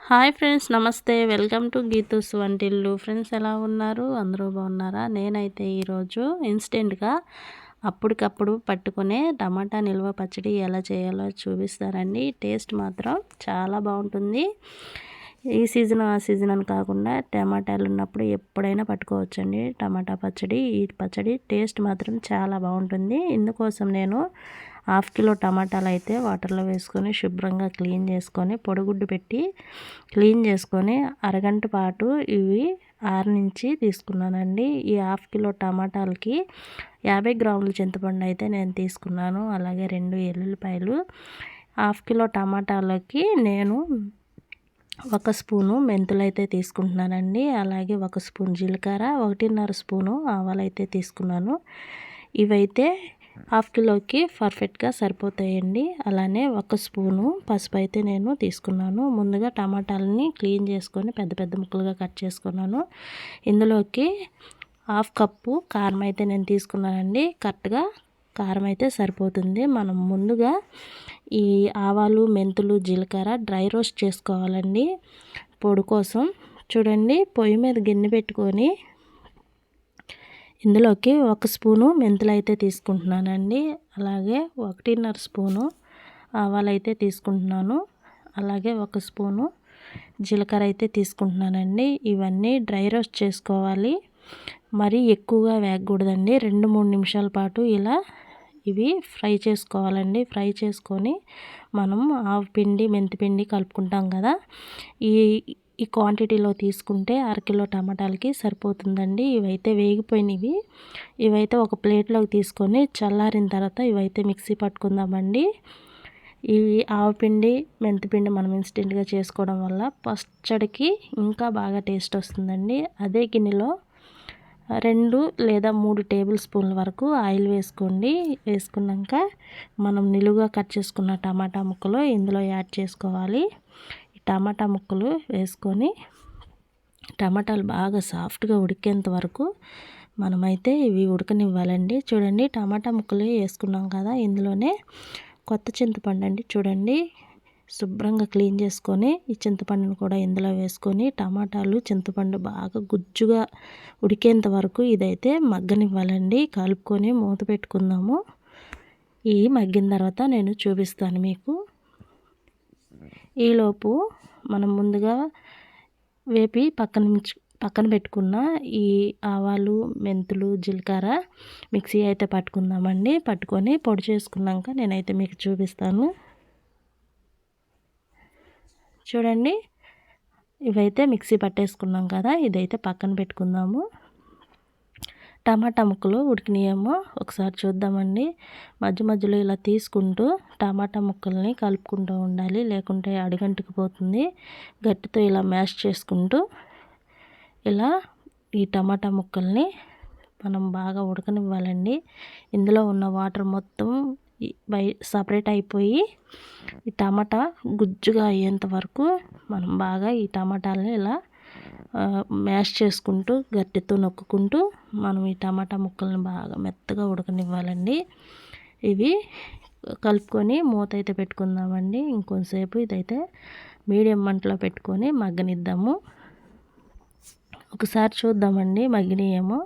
Hi friends, నమస్తే. Welcome to Geethu's వంటిల్లు. Friends ఎలా ఉన్నారు? అందరూ బాగున్నారా? నేనైతే ఈరోజు ఇన్స్టెంట్గా అప్పటికప్పుడు పట్టుకునే టమాటా నిల్వ పచ్చడి ఎలా చేయాలో చూపిస్తారండి. టేస్ట్ మాత్రం చాలా బాగుంటుంది. ఈ సీజన్ ఆ సీజన్ అని కాకుండా టమాటాలు ఉన్నప్పుడు ఎప్పుడైనా పట్టుకోవచ్చండి టమాటా పచ్చడి. ఈ పచ్చడి టేస్ట్ మాత్రం చాలా బాగుంటుంది. ఇందుకోసం నేను 1/2 కిలో టమాటాలు అయితే వాటర్లో వేసుకొని శుభ్రంగా క్లీన్ చేసుకొని పొడిగుడ్డు పెట్టి క్లీన్ చేసుకొని అరగంట పాటు ఇవి ఆరనించి తీసుకున్నానండి. ఈ 1/2 కిలో టమాటాలకి 50 గ్రాముల చింతపండు అయితే నేను తీసుకున్నాను. అలాగే 2 ఎల్లుల్లిపాయలు. 1/2 కిలో టమాటాలకి నేను 1 స్పూను మెంతులు అయితే తీసుకుంటున్నానండి. అలాగే 1 స్పూన్ జీలకర్ర, 1.5 స్పూను ఆవాలు అయితే తీసుకున్నాను. ఇవైతే 1/2 కిలోకి పర్ఫెక్ట్గా సరిపోతాయండి. అలానే 1 స్పూను పసుపు అయితే నేను తీసుకున్నాను. ముందుగా టమాటాలని క్లీన్ చేసుకొని పెద్ద పెద్ద ముక్కలుగా కట్ చేసుకున్నాను. ఇందులోకి 1/2 కప్పు కారం అయితే నేను తీసుకున్నానండి. కరెక్ట్గా కారం అయితే సరిపోతుంది. మనం ముందుగా ఈ ఆవాలు, మెంతులు, జీలకర్ర డ్రై రోస్ట్ చేసుకోవాలండి పొడి కోసం. చూడండి, పొయ్యి మీద గిన్నె పెట్టుకొని ఇందులోకి 1 స్పూను మెంతులు అయితే తీసుకుంటున్నానండి. అలాగే 1.5 స్పూను ఆవాలు అయితే తీసుకుంటున్నాను. అలాగే 1 స్పూను జీలకర్ర అయితే తీసుకుంటున్నానండి. ఇవన్నీ డ్రై రోస్ట్ చేసుకోవాలి. మరీ ఎక్కువగా వేగకూడదండి. 2-3 నిమిషాల పాటు ఇలా ఇవి ఫ్రై చేసుకోవాలండి. ఫ్రై చేసుకొని మనం ఆవపిండి, మెంతిపిండి కలుపుకుంటాం కదా, ఈ ఈ క్వాంటిటీలో తీసుకుంటే 1/2 కిలో టమాటాలకి సరిపోతుందండి. ఇవైతే వేగిపోయినవి. ఇవైతే ఒక ప్లేట్లోకి తీసుకొని చల్లారిన తర్వాత ఇవైతే మిక్సీ పట్టుకుందామండి. ఇవి ఆవపిండి, మెంతిపిండి మనం ఇన్స్టెంట్గా చేసుకోవడం వల్ల పచ్చడికి ఇంకా బాగా టేస్ట్ వస్తుందండి. అదే గిన్నెలో 2 లేదా 3 టేబుల్ స్పూన్ల వరకు ఆయిల్ వేసుకోండి. వేసుకున్నాక మనం నిలువుగా కట్ చేసుకున్న టమాటా ముక్కలు ఇందులో యాడ్ చేసుకోవాలి. ఈ టమాటా ముక్కలు వేసుకొని టమాటాలు బాగా సాఫ్ట్గా ఉడికేంత వరకు మనమైతే ఇవి ఉడకనివ్వాలండి. చూడండి, టమాటా ముక్కలు వేసుకున్నాం కదా, ఇందులోనే కొత్త చింతపండు అండి. చూడండి, శుభ్రంగా క్లీన్ చేసుకొని ఈ చింతపండును కూడా ఇందులో వేసుకొని టమాటాలు, చింతపండు బాగా గుజ్జుగా ఉడికేంత వరకు ఇదైతే మగ్గనివ్వాలండి. కలుపుకొని మూత పెట్టుకుందాము. ఈ మగ్గిన తర్వాత నేను చూపిస్తాను మీకు. ఈలోపు మనం ముందుగా వేపి పక్కన పెట్టుకున్న ఈ ఆవాలు, మెంతులు, జీలకర్ర మిక్సీ అయితే పట్టుకుందామండి. పట్టుకొని పొడి చేసుకున్నాక నేనైతే మీకు చూపిస్తాను. చూడండి, ఇవైతే మిక్సీ పట్టేసుకున్నాం కదా, ఇదైతే పక్కన పెట్టుకుందాము. టమాటా ముక్కలు ఉడికినాయేమో ఒకసారి చూద్దామండి. మధ్య మధ్యలో ఇలా తీసుకుంటూ టమాటా ముక్కల్ని కలుపుకుంటూ ఉండాలి, లేకుంటే అడుగంటుకుపోతుంది. గట్టితో ఇలా మ్యాష్ చేసుకుంటూ ఇలా ఈ టమాటా ముక్కల్ని మనం బాగా ఉడకనివ్వాలండి. ఇందులో ఉన్న వాటర్ మొత్తం సపరేట్ అయిపోయి ఈ టమాటా గుజ్జుగా అయ్యేంత వరకు మనం బాగా ఈ టమాటాలని ఇలా మ్యాష్ చేసుకుంటూ గట్టితో నొక్కుంటూ మనం ఈ టమాటా ముక్కల్ని బాగా మెత్తగా ఉడకనివ్వాలండి. ఇవి కలుపుకొని మూత అయితే పెట్టుకుందామండి. ఇంకొంతసేపు ఇదైతే మీడియం మంటలో పెట్టుకొని మగ్గనిద్దాము. ఒకసారి చూద్దామండి మగ్గినాయేమో.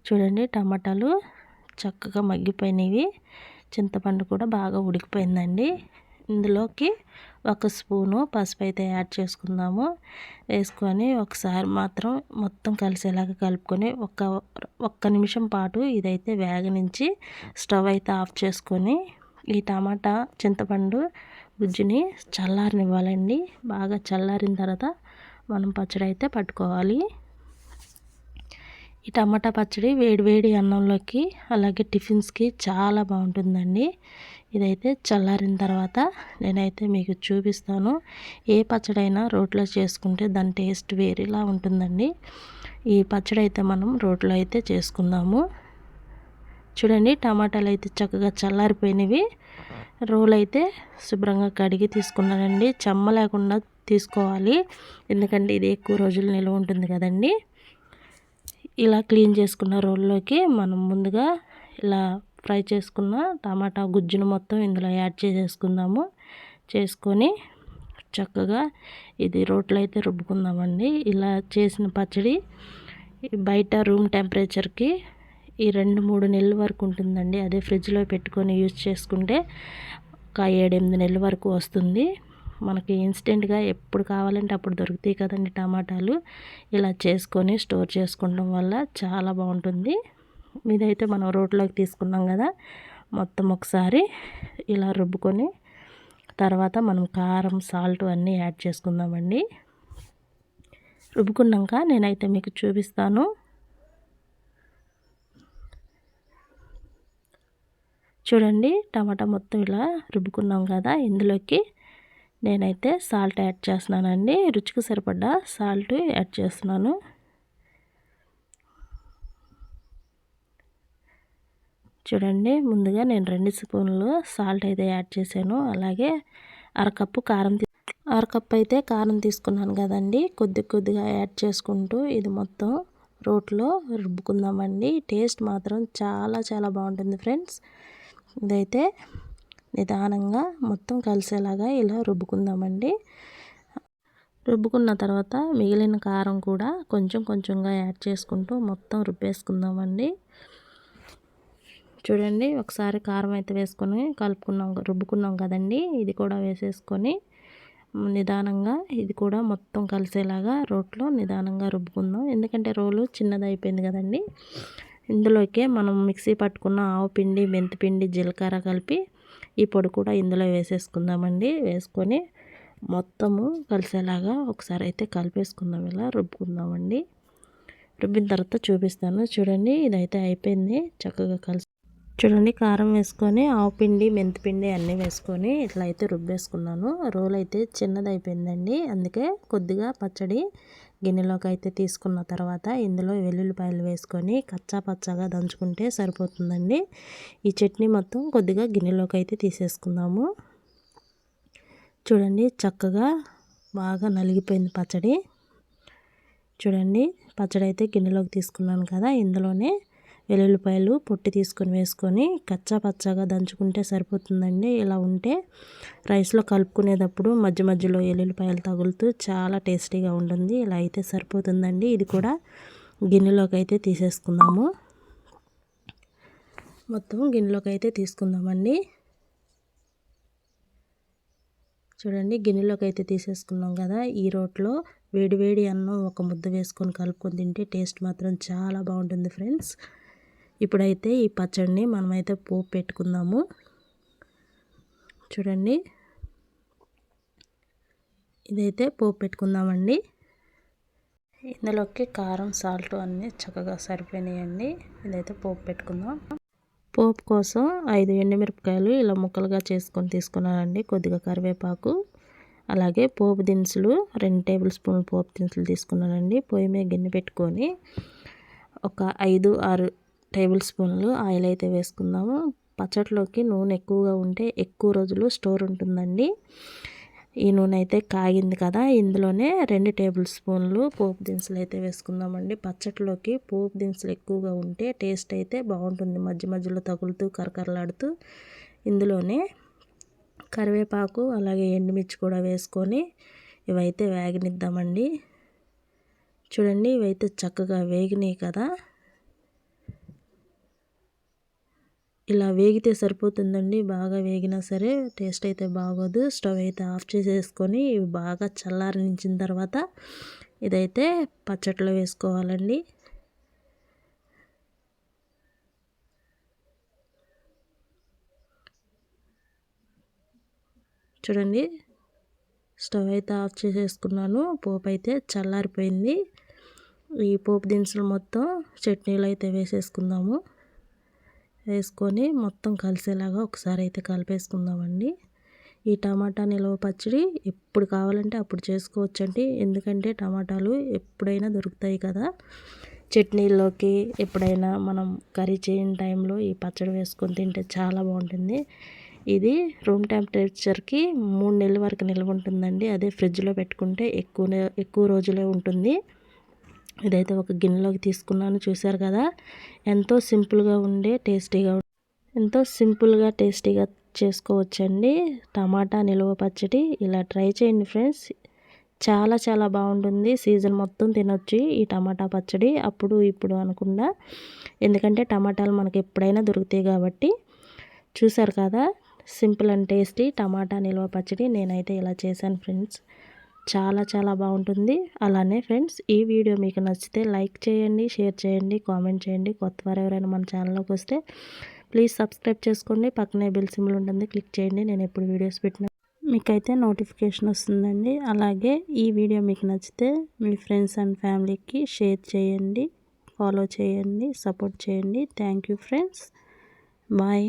చూడండి, టమాటాలు చక్కగా మగ్గిపోయినవి. చింతపండు కూడా బాగా ఉడికిపోయిందండి. ఇందులోకి 1 స్పూను పసుపు అయితే యాడ్ చేసుకుందాము. వేసుకొని ఒకసారి మాత్రం మొత్తం కలిసేలాగా కలుపుకొని ఒక్క నిమిషం పాటు ఇదైతే వేగనించి స్టవ్ అయితే ఆఫ్ చేసుకొని ఈ టమాటా, చింతపండు గుజ్జుని చల్లారనివ్వాలండి. బాగా చల్లారిన తర్వాత మనం పచ్చడి అయితే పట్టుకోవాలి. ఈ టమాటా పచ్చడి వేడి వేడి అన్నంలోకి అలాగే టిఫిన్స్కి చాలా బాగుంటుందండి. ఇదైతే చల్లారిన తర్వాత నేనైతే మీకు చూపిస్తాను. ఏ పచ్చడైనా రోట్లో చేసుకుంటే దాని టేస్ట్ వేరేలా ఉంటుందండి. ఈ పచ్చడి అయితే మనం రోట్లో అయితే చేసుకుందాము. చూడండి, టమాటాలు అయితే చక్కగా చల్లారిపోయినవి. రోలు అయితే శుభ్రంగా కడిగి తీసుకున్నానండి. చెమ్మ లేకుండా తీసుకోవాలి, ఎందుకంటే ఇది ఎక్కువ రోజులు నిల్వ ఉంటుంది కదండి. ఇలా క్లీన్ చేసుకున్న రోల్లోకి మనం ముందుగా ఇలా ఫ్రై చేసుకున్న టమాటా గుజ్జును మొత్తం ఇందులో యాడ్ చేసుకుందాము. చేసుకొని చక్కగా ఇది రోట్లో అయితే రుబ్బుకుందామండి. ఇలా చేసిన పచ్చడి బయట రూమ్ టెంపరేచర్కి ఈ 2-3 నెలల వరకు ఉంటుందండి. అదే ఫ్రిడ్జ్లో పెట్టుకొని యూజ్ చేసుకుంటే ఒక 7-8 నెలల వరకు వస్తుంది. మనకి ఇన్స్టెంట్గా ఎప్పుడు కావాలంటే అప్పుడు దొరుకుతాయి కదండి టమాటాలు. ఇలా చేసుకొని స్టోర్ చేసుకోవడం వల్ల చాలా బాగుంటుంది. ఇదైతే మనం రోట్లోకి తీసుకున్నాం కదా, మొత్తం ఒకసారి ఇలా రుబ్బుకొని తర్వాత మనం కారం, సాల్ట్ అన్నీ యాడ్ చేసుకుందామండి. రుబ్బుకున్నాక నేనైతే మీకు చూపిస్తాను. చూడండి, టమాటా మొత్తం ఇలా రుబ్బుకున్నాం కదా, ఇందులోకి నేనైతే సాల్ట్ యాడ్ చేస్తున్నానండి. రుచికి సరిపడా సాల్ట్ యాడ్ చేస్తున్నాను. చూడండి, ముందుగా నేను 2 స్పూన్లు సాల్ట్ అయితే యాడ్ చేశాను. అలాగే అరకప్పు అయితే కారం తీసుకున్నాను కదండి, కొద్దిగా యాడ్ చేసుకుంటూ ఇది మొత్తం రోట్లో రుబ్బుకుందామండి. టేస్ట్ మాత్రం చాలా బాగుంటుంది ఫ్రెండ్స్. ఇదైతే నిదానంగా మొత్తం కలిసేలాగా ఇలా రుబ్బుకుందామండి. రుబ్బుకున్న తర్వాత మిగిలిన కారం కూడా కొంచెంగా యాడ్ చేసుకుంటూ మొత్తం రుబ్బేసుకుందామండి. చూడండి, ఒకసారి కారం అయితే వేసుకొని రుబ్బుకున్నాం కదండి, ఇది కూడా వేసేసుకొని నిదానంగా ఇది కూడా మొత్తం కలిసేలాగా రోట్లో నిదానంగా రుబ్బుకుందాం. ఎందుకంటే రోలు చిన్నది అయిపోయింది కదండి. ఇందులోకే మనం మిక్సీ పట్టుకున్న ఆవు పిండి, మెంతిపిండి, జీలకర్ర కలిపి ఈ పొడి కూడా ఇందులో వేసేసుకుందామండి. వేసుకొని మొత్తము కలిసేలాగా ఒకసారి అయితే కలిపేసుకుందాం. ఇలా రుబ్బుకుందామండి. రుబ్బిన తర్వాత చూపిస్తాను. చూడండి, ఇదైతే అయిపోయింది. చక్కగా చూడండి, కారం వేసుకొని ఆవు పిండి, మెంతిపిండి అన్నీ వేసుకొని ఇట్లా అయితే రుబ్బేసుకున్నాను. రోల్ అయితే చిన్నది అయిపోయిందండి. అందుకే కొద్దిగా పచ్చడి గిన్నెలోకి అయితే తీసుకున్న తర్వాత ఇందులో వెల్లుల్లిపాయలు వేసుకొని పచ్చాగా దంచుకుంటే సరిపోతుందండి. ఈ చట్నీ మొత్తం కొద్దిగా గిన్నెలోకి అయితే తీసేసుకుందాము. చూడండి, చక్కగా బాగా నలిగిపోయింది పచ్చడి. చూడండి, పచ్చడి అయితే గిన్నెలోకి తీసుకున్నాను కదా, ఇందులోనే వెల్లుల్లిపాయలు పొట్టి తీసుకొని వేసుకొని పచ్చాగా దంచుకుంటే సరిపోతుందండి. ఇలా ఉంటే రైస్లో కలుపుకునేటప్పుడు మధ్యలో వెల్లుల్లిపాయలు తగులుతూ చాలా టేస్టీగా ఉంటుంది. ఇలా అయితే సరిపోతుందండి. ఇది కూడా గిన్నెలోకి అయితే తీసేసుకుందాము. మొత్తం గిన్నెలోకి అయితే తీసుకుందామండి. చూడండి, గిన్నెలోకి అయితే తీసేసుకున్నాం కదా. ఈ రోట్లో వేడి అన్నం ఒక ముద్ద వేసుకొని కలుపుకొని తింటే టేస్ట్ మాత్రం చాలా బాగుంటుంది ఫ్రెండ్స్. ఇప్పుడైతే ఈ పచ్చడిని మనమైతే పోపు పెట్టుకుందాము. చూడండి, ఇదైతే పోపు పెట్టుకుందామండి. ఇందులోకి కారం, సాల్ట్ అన్నీ చక్కగా సరిపోయినాయండి. ఇదైతే పోపు పెట్టుకుందాం. పోపు కోసం 5 ఎండుమిరపకాయలు ఇలా ముక్కలుగా చేసుకొని తీసుకున్నానండి. కొద్దిగా కరివేపాకు, అలాగే పోపు దినుసులు 2 టేబుల్ స్పూన్లు పోపు దినుసులు తీసుకున్నానండి. పొయ్యి మీద గిన్నె పెట్టుకొని ఒక 5-6 టేబుల్ స్పూన్లు ఆయిల్ అయితే వేసుకుందాము. పచ్చడిలోకి నూనె ఎక్కువగా ఉంటే ఎక్కువ రోజులు స్టోర్ ఉంటుందండి. ఈ నూనె అయితే కాగింది కదా, ఇందులోనే 2 టేబుల్ స్పూన్లు పోపు దినుసులు అయితే వేసుకుందామండి. పచ్చడిలోకి పోపు దినుసులు ఎక్కువగా ఉంటే టేస్ట్ అయితే బాగుంటుంది. మధ్యలో తగులుతూ కరకరలాడుతూ ఇందులోనే కరివేపాకు అలాగే ఎండుమిర్చి కూడా వేసుకొని ఇవైతే వేగనిద్దామండి. చూడండి, ఇవైతే చక్కగా వేగినాయి కదా. ఇలా వేగితే సరిపోతుందండి. బాగా వేగినా సరే టేస్ట్ అయితే బాగోదు. స్టవ్ అయితే ఆఫ్ చేసేసుకొని ఇవి బాగా చల్లారించిన తర్వాత ఇదైతే పచ్చట్లో వేసుకోవాలండి. చూడండి, స్టవ్ అయితే ఆఫ్ చేసేసుకున్నాను. పోపు అయితే చల్లారిపోయింది. ఈ పోపు దినుసులు మొత్తం చట్నీలో అయితే వేసేసుకుందాము. వేసుకొని మొత్తం కలిసేలాగా ఒకసారి అయితే కలిపేసుకుందామండి. ఈ టమాటా నిల్వ పచ్చడి ఎప్పుడు కావాలంటే అప్పుడు చేసుకోవచ్చండి. ఎందుకంటే టమాటాలు ఎప్పుడైనా దొరుకుతాయి కదా. చట్నీల్లోకి ఎప్పుడైనా మనం కర్రీ చేయని టైంలో ఈ పచ్చడి వేసుకొని తింటే చాలా బాగుంటుంది. ఇది రూమ్ టెంపరేచర్కి 3 నెలల వరకు నిల్వ ఉంటుందండి. అదే ఫ్రిడ్జ్లో పెట్టుకుంటే ఎక్కువ రోజులే ఉంటుంది. ఇదైతే ఒక గిన్నెలోకి తీసుకున్నాను. చూసారు కదా, ఎంతో సింపుల్గా చేసుకోవచ్చండి. టమాటా నిల్వ పచ్చడి ఇలా ట్రై చేయండి ఫ్రెండ్స్. చాలా చాలా బాగుంటుంది. సీజన్ మొత్తం తినొచ్చు ఈ టమాటా పచ్చడి, అప్పుడు ఇప్పుడు అనకుండా. ఎందుకంటే టమాటాలు మనకి ఎప్పుడైనా దొరుకుతాయి కాబట్టి. చూసారు కదా, సింపుల్ అండ్ టేస్టీ టమాటా నిల్వ పచ్చడి నేనైతే ఇలా చేశాను ఫ్రెండ్స్. చాలా చాలా బాగుంటుంది. అలానే ఫ్రెండ్స్, ఈ వీడియో మీకు నచ్చితే లైక్ చేయండి, షేర్ చేయండి, కామెంట్ చేయండి. కొత్తవారు ఎవరైనా మన ఛానల్లోకి వస్తే ప్లీజ్ సబ్స్క్రైబ్ చేసుకోండి. పక్కనే బెల్ సింబల్ ఉంటుంది, క్లిక్ చేయండి. నేను ఎప్పుడు వీడియోస్ పెట్టినా మీకైతే నోటిఫికేషన్ వస్తుందండి. అలాగే ఈ వీడియో మీకు నచ్చితే మీ ఫ్రెండ్స్ అండ్ ఫ్యామిలీకి షేర్ చేయండి, ఫాలో చేయండి, సపోర్ట్ చేయండి. Thank you friends. బాయ్.